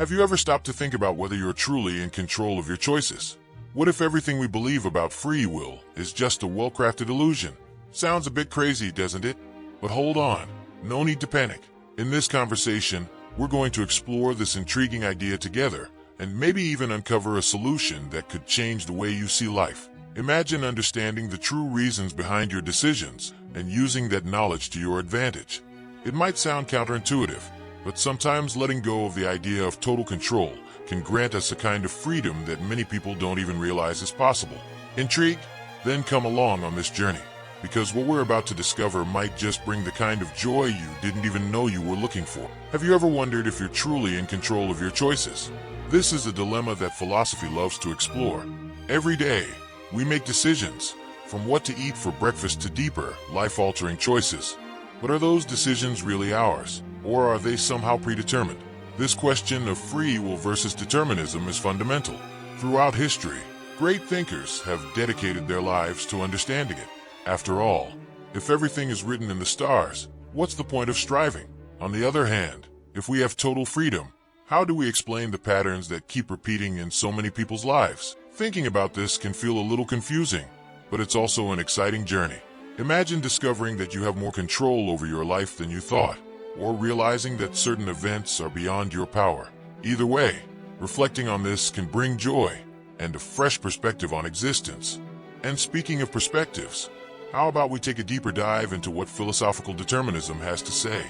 Have you ever stopped to think about whether you're truly in control of your choices? What if everything we believe about free will is just a well-crafted illusion? Sounds a bit crazy, doesn't it? But hold on, no need to panic. In this conversation, we're going to explore this intriguing idea together and maybe even uncover a solution that could change the way you see life. Imagine understanding the true reasons behind your decisions and using that knowledge to your advantage. It might sound counterintuitive, but sometimes letting go of the idea of total control can grant us a kind of freedom that many people don't even realize is possible. Intrigued? Then come along on this journey, because what we're about to discover might just bring the kind of joy you didn't even know you were looking for. Have you ever wondered if you're truly in control of your choices? This is a dilemma that philosophy loves to explore. Every day, we make decisions, from what to eat for breakfast to deeper, life-altering choices. But are those decisions really ours, or are they somehow predetermined? This question of free will versus determinism is fundamental. Throughout history, great thinkers have dedicated their lives to understanding it. After all, if everything is written in the stars, what's the point of striving? On the other hand, if we have total freedom, how do we explain the patterns that keep repeating in so many people's lives? Thinking about this can feel a little confusing, but it's also an exciting journey. Imagine discovering that you have more control over your life than you thought, or realizing that certain events are beyond your power. Either way, reflecting on this can bring joy and a fresh perspective on existence. And speaking of perspectives, how about we take a deeper dive into what philosophical determinism has to say?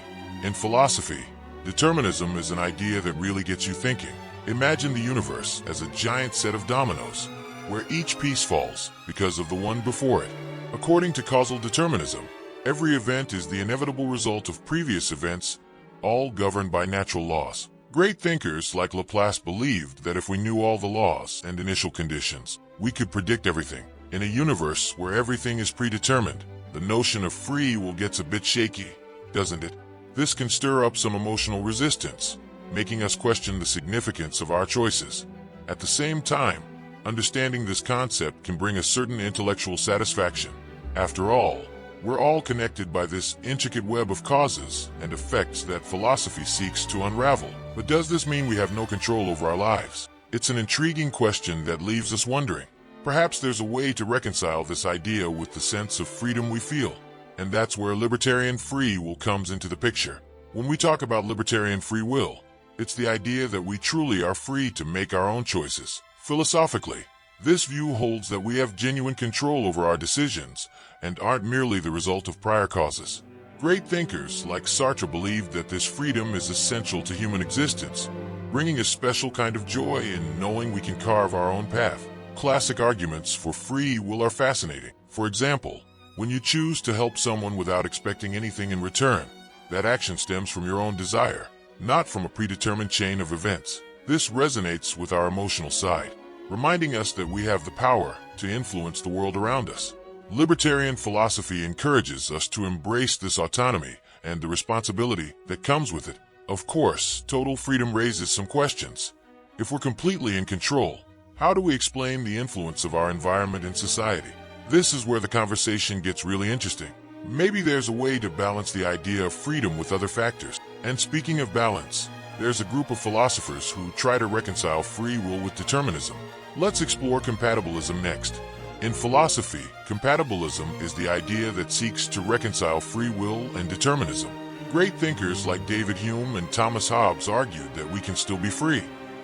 In philosophy, determinism is an idea that really gets you thinking. Imagine the universe as a giant set of dominoes, where each piece falls because of the one before it. According to causal determinism, every event is the inevitable result of previous events, all governed by natural laws. Great thinkers like Laplace believed that if we knew all the laws and initial conditions, we could predict everything. In a universe where everything is predetermined, the notion of free will gets a bit shaky, doesn't it? This can stir up some emotional resistance, making us question the significance of our choices. At the same time, understanding this concept can bring a certain intellectual satisfaction. After all, we're all connected by this intricate web of causes and effects that philosophy seeks to unravel. But does this mean we have no control over our lives? It's an intriguing question that leaves us wondering. Perhaps there's a way to reconcile this idea with the sense of freedom we feel. And that's where libertarian free will comes into the picture. When we talk about libertarian free will, it's the idea that we truly are free to make our own choices. Philosophically, this view holds that we have genuine control over our decisions and aren't merely the result of prior causes. Great thinkers like Sartre believed that this freedom is essential to human existence, bringing a special kind of joy in knowing we can carve our own path. Classic arguments for free will are fascinating. For example, when you choose to help someone without expecting anything in return, that action stems from your own desire, not from a predetermined chain of events. This resonates with our emotional side, reminding us that we have the power to influence the world around us. Libertarian philosophy encourages us to embrace this autonomy and the responsibility that comes with it. Of course, total freedom raises some questions. If we're completely in control, how do we explain the influence of our environment and society? This is where the conversation gets really interesting. Maybe there's a way to balance the idea of freedom with other factors. And speaking of balance, there's a group of philosophers who try to reconcile free will with determinism. Let's explore compatibilism next. In philosophy, compatibilism is the idea that seeks to reconcile free will and determinism. Great thinkers like David Hume and Thomas Hobbes argued that we can still be free,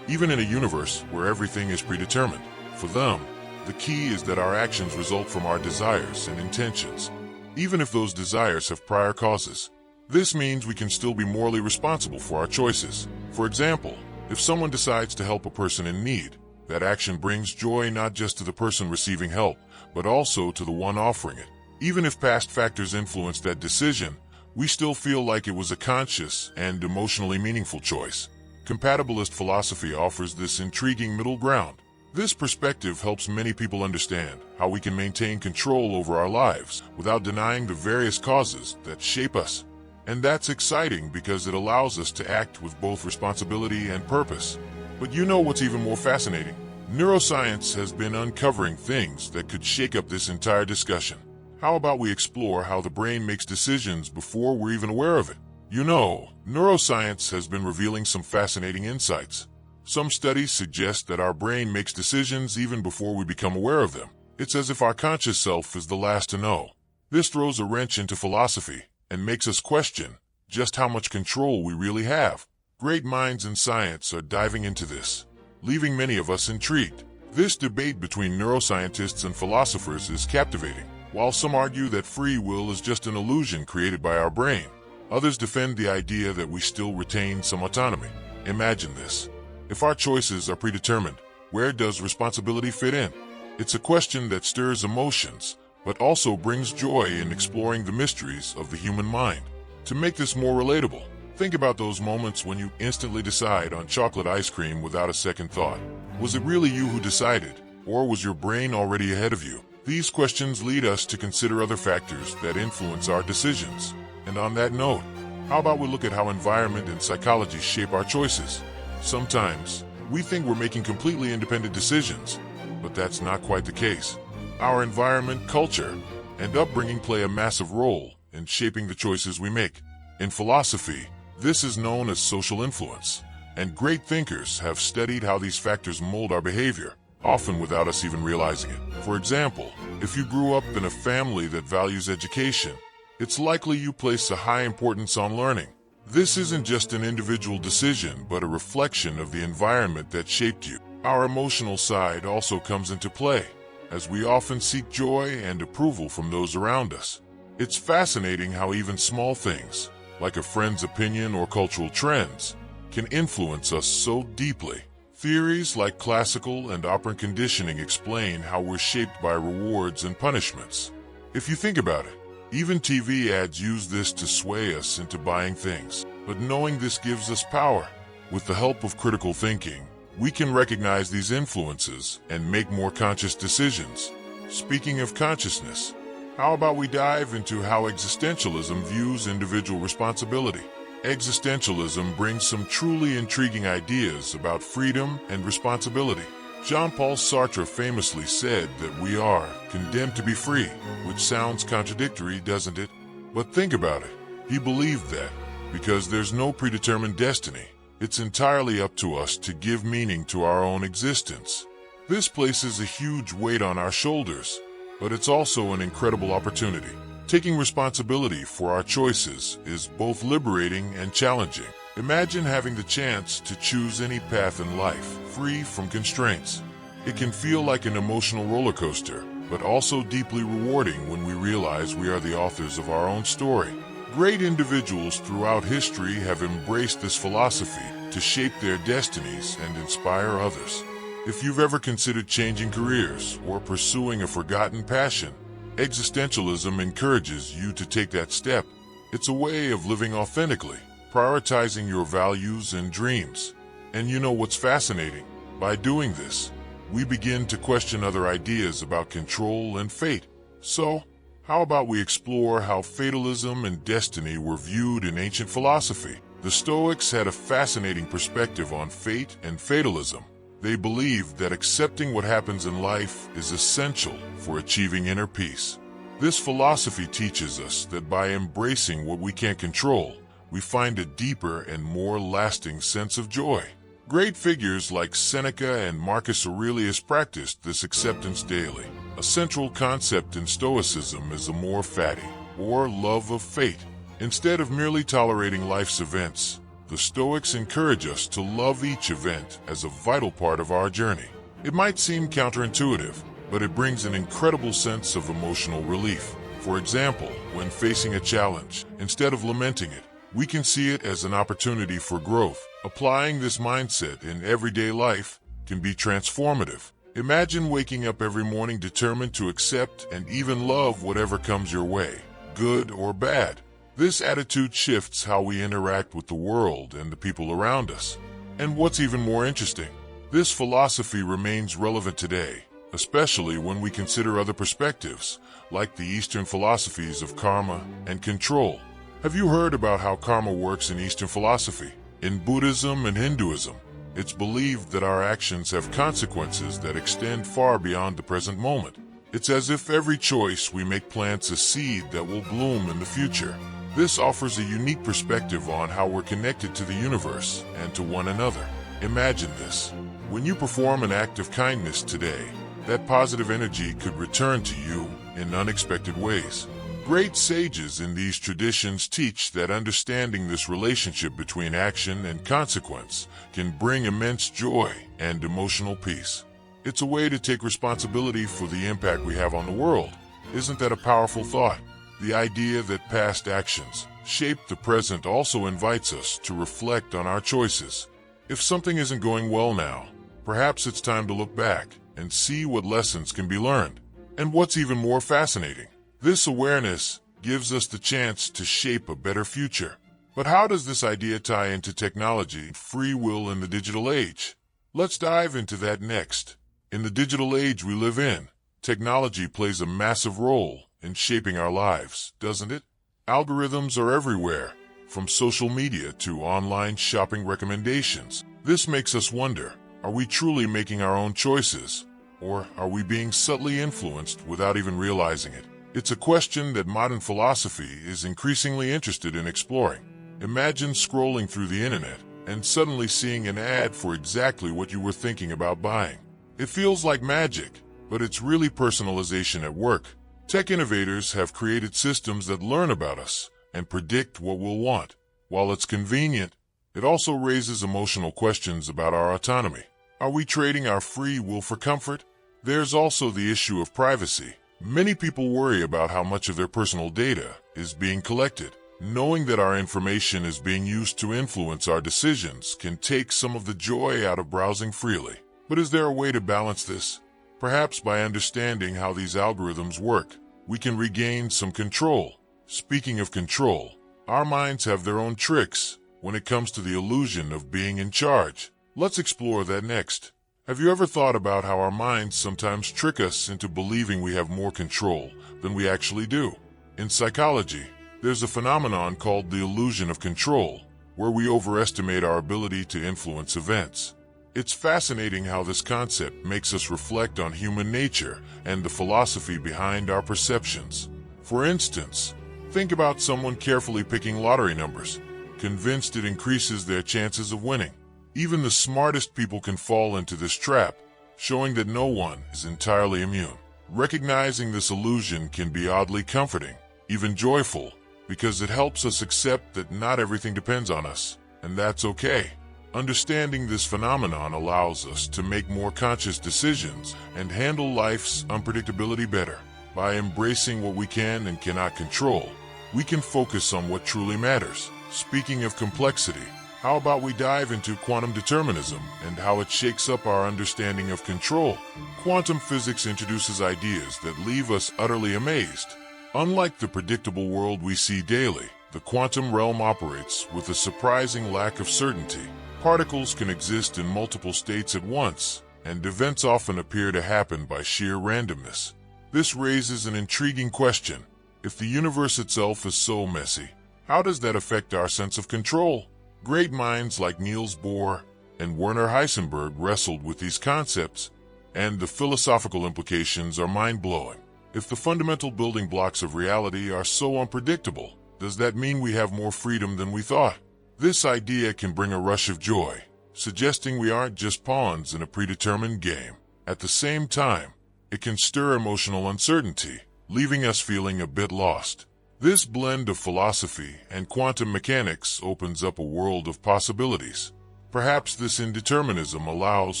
even in a universe where everything is predetermined. For them, the key is that our actions result from our desires and intentions, even if those desires have prior causes. This means we can still be morally responsible for our choices. For example, if someone decides to help a person in need, that action brings joy not just to the person receiving help, but also to the one offering it. Even if past factors influence that decision, we still feel like it was a conscious and emotionally meaningful choice. Compatibilist philosophy offers this intriguing middle ground. This perspective helps many people understand how we can maintain control over our lives without denying the various causes that shape us. And that's exciting because it allows us to act with both responsibility and purpose. But you know what's even more fascinating? Neuroscience has been uncovering things that could shake up this entire discussion. How about we explore how the brain makes decisions before we're even aware of it? You know, neuroscience has been revealing some fascinating insights. Some studies suggest that our brain makes decisions even before we become aware of them. It's as if our conscious self is the last to know. This throws a wrench into philosophy and makes us question just how much control we really have. Great minds in science are diving into this, leaving many of us intrigued. This debate between neuroscientists and philosophers is captivating. While some argue that free will is just an illusion created by our brain, others defend the idea that we still retain some autonomy. Imagine this. If our choices are predetermined, where does responsibility fit in? It's a question that stirs emotions, but also brings joy in exploring the mysteries of the human mind. To make this more relatable, think about those moments when you instantly decide on chocolate ice cream without a second thought. Was it really you who decided, or was your brain already ahead of you? These questions lead us to consider other factors that influence our decisions. And on that note, how about we look at how environment and psychology shape our choices? Sometimes, we think we're making completely independent decisions, but that's not quite the case. Our environment, culture, and upbringing play a massive role in shaping the choices we make. In philosophy, this is known as social influence, and great thinkers have studied how these factors mold our behavior, often without us even realizing it. For example, if you grew up in a family that values education, it's likely you place a high importance on learning. This isn't just an individual decision, but a reflection of the environment that shaped you. Our emotional side also comes into play, as we often seek joy and approval from those around us. It's fascinating how even small things, like a friend's opinion or cultural trends, can influence us so deeply. Theories like classical and operant conditioning explain how we're shaped by rewards and punishments. If you think about it, even TV ads use this to sway us into buying things. But knowing this gives us power. With the help of critical thinking, we can recognize these influences and make more conscious decisions. Speaking of consciousness, how about we dive into how existentialism views individual responsibility? Existentialism brings some truly intriguing ideas about freedom and responsibility. Jean-Paul Sartre famously said that we are condemned to be free, which sounds contradictory, doesn't it? But think about it. He believed that, because there's no predetermined destiny, it's entirely up to us to give meaning to our own existence. This places a huge weight on our shoulders, but it's also an incredible opportunity. Taking responsibility for our choices is both liberating and challenging. Imagine having the chance to choose any path in life, free from constraints. It can feel like an emotional roller coaster, but also deeply rewarding when we realize we are the authors of our own story. Great individuals throughout history have embraced this philosophy to shape their destinies and inspire others. If you've ever considered changing careers or pursuing a forgotten passion, existentialism encourages you to take that step. It's a way of living authentically, prioritizing your values and dreams. And you know what's fascinating? By doing this, we begin to question other ideas about control and fate. So, how about we explore how fatalism and destiny were viewed in ancient philosophy? The Stoics had a fascinating perspective on fate and fatalism. They believed that accepting what happens in life is essential for achieving inner peace. This philosophy teaches us that by embracing what we can't control, we find a deeper and more lasting sense of joy. Great figures like Seneca and Marcus Aurelius practiced this acceptance daily. A central concept in Stoicism is amor fati, or love of fate. Instead of merely tolerating life's events, the Stoics encourage us to love each event as a vital part of our journey. It might seem counterintuitive, but it brings an incredible sense of emotional relief. For example, when facing a challenge, instead of lamenting it, we can see it as an opportunity for growth. Applying this mindset in everyday life can be transformative. Imagine waking up every morning determined to accept and even love whatever comes your way, good or bad. This attitude shifts how we interact with the world and the people around us. And what's even more interesting, this philosophy remains relevant today, especially when we consider other perspectives, like the Eastern philosophies of karma and control. Have you heard about how karma works in Eastern philosophy? In Buddhism and Hinduism, it's believed that our actions have consequences that extend far beyond the present moment. It's as if every choice we make plants a seed that will bloom in the future. This offers a unique perspective on how we're connected to the universe and to one another. Imagine this. When you perform an act of kindness today, that positive energy could return to you in unexpected ways. Great sages in these traditions teach that understanding this relationship between action and consequence can bring immense joy and emotional peace. It's a way to take responsibility for the impact we have on the world. Isn't that a powerful thought? The idea that past actions shape the present also invites us to reflect on our choices. If something isn't going well now, perhaps it's time to look back and see what lessons can be learned. And what's even more fascinating, this awareness gives us the chance to shape a better future. But how does this idea tie into technology, free will in the digital age? Let's dive into that next. In the digital age we live in, technology plays a massive role in shaping our lives, doesn't it? Algorithms are everywhere, from social media to online shopping recommendations. This makes us wonder, are we truly making our own choices? Or are we being subtly influenced without even realizing it? It's a question that modern philosophy is increasingly interested in exploring. Imagine scrolling through the internet and suddenly seeing an ad for exactly what you were thinking about buying. It feels like magic, but it's really personalization at work. Tech innovators have created systems that learn about us and predict what we'll want. While it's convenient, it also raises emotional questions about our autonomy. Are we trading our free will for comfort? There's also the issue of privacy. Many people worry about how much of their personal data is being collected. Knowing that our information is being used to influence our decisions can take some of the joy out of browsing freely. But is there a way to balance this? Perhaps by understanding how these algorithms work, we can regain some control. Speaking of control, our minds have their own tricks when it comes to the illusion of being in charge. Let's explore that next. Have you ever thought about how our minds sometimes trick us into believing we have more control than we actually do? In psychology, there's a phenomenon called the illusion of control, where we overestimate our ability to influence events. It's fascinating how this concept makes us reflect on human nature and the philosophy behind our perceptions. For instance, think about someone carefully picking lottery numbers, convinced it increases their chances of winning. Even the smartest people can fall into this trap, showing that no one is entirely immune. Recognizing this illusion can be oddly comforting, even joyful, because it helps us accept that not everything depends on us, and that's okay. Understanding this phenomenon allows us to make more conscious decisions and handle life's unpredictability better. By embracing what we can and cannot control, we can focus on what truly matters. Speaking of complexity, how about we dive into quantum determinism and how it shakes up our understanding of control? Quantum physics introduces ideas that leave us utterly amazed. Unlike the predictable world we see daily, the quantum realm operates with a surprising lack of certainty. Particles can exist in multiple states at once, and events often appear to happen by sheer randomness. This raises an intriguing question. If the universe itself is so messy, how does that affect our sense of control? Great minds like Niels Bohr and Werner Heisenberg wrestled with these concepts, and the philosophical implications are mind-blowing. If the fundamental building blocks of reality are so unpredictable, does that mean we have more freedom than we thought? This idea can bring a rush of joy, suggesting we aren't just pawns in a predetermined game. At the same time, it can stir emotional uncertainty, leaving us feeling a bit lost. This blend of philosophy and quantum mechanics opens up a world of possibilities. Perhaps this indeterminism allows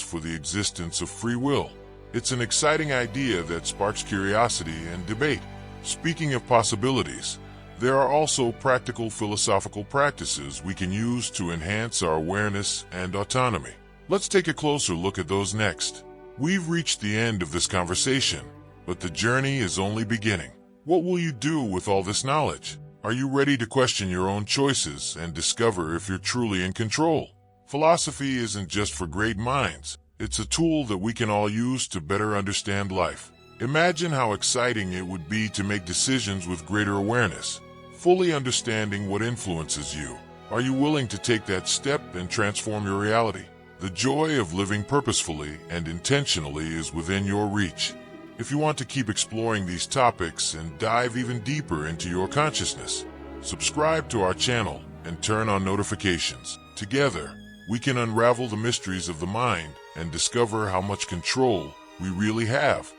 for the existence of free will. It's an exciting idea that sparks curiosity and debate. Speaking of possibilities, there are also practical philosophical practices we can use to enhance our awareness and autonomy. Let's take a closer look at those next. We've reached the end of this conversation, but the journey is only beginning. What will you do with all this knowledge? Are you ready to question your own choices and discover if you're truly in control? Philosophy isn't just for great minds. It's a tool that we can all use to better understand life. Imagine how exciting it would be to make decisions with greater awareness, fully understanding what influences you. Are you willing to take that step and transform your reality? The joy of living purposefully and intentionally is within your reach. If you want to keep exploring these topics and dive even deeper into your consciousness, subscribe to our channel and turn on notifications. Together, we can unravel the mysteries of the mind and discover how much control we really have.